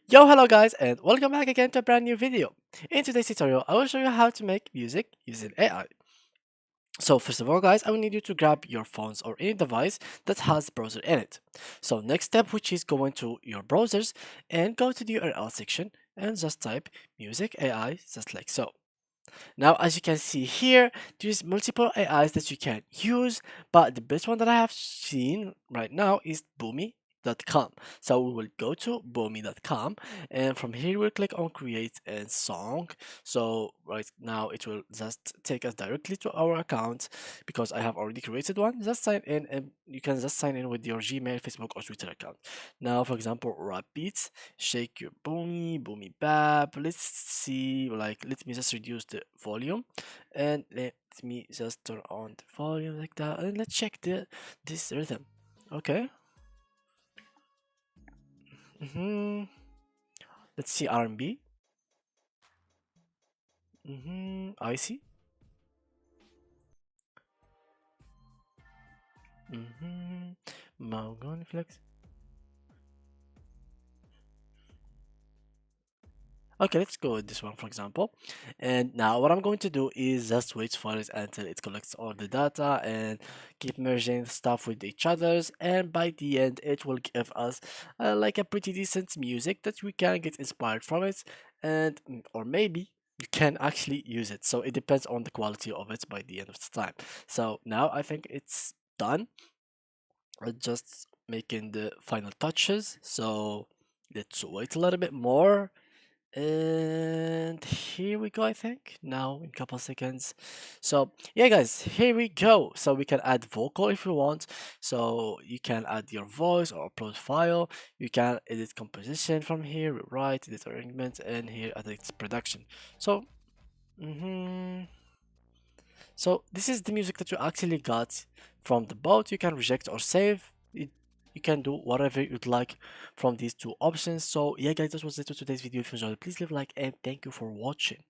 Yo, hello guys, and welcome back again to a brand new video. In today's tutorial, I will show you how to make music using AI. So first of all guys, I will need you to grab your phones or any device that has browser in it. So next step, which is going to your browsers and go to the URL section and just type music AI just like so. Now as you can see here, there's multiple AIs that you can use, but the best one that I have seen right now is Boomi.com. So we will go to Boomi.com and from here we'll click on create a song. So right now it will just take us directly to our account because I have already created one. Just sign in and you can just sign in with your Gmail, Facebook or Twitter account. Now for example, rap beats, shake your Boomi, Boomi bap. Let's see, like let me just reduce the volume and let me just turn on the volume like that and let's check this rhythm. Okay. Mm-hmm. Let's see R&B. Mm-hmm. Icy. Mm-hmm. Mahogany flex. Okay, let's go with this one for example. And now what I'm going to do is just wait for it until it collects all the data and keep merging stuff with each others. And by the end, it will give us like a pretty decent music that we can get inspired from it. And or maybe you can actually use it. So it depends on the quality of it by the end of the time. So now I think it's done. Just making the final touches. So let's wait a little bit more. And here we go, I think, now in a couple seconds. So yeah guys, here we go. So we can add vocal if you want. So you can add your voice or upload file. You can edit composition from here, rewrite, edit arrangement, and here edit production. So so this is the music that you actually got from the bot. You can reject or save it. You can do whatever you'd like from these two options. So yeah guys, that was it for today's video. If you enjoyed it, please leave a like and thank you for watching.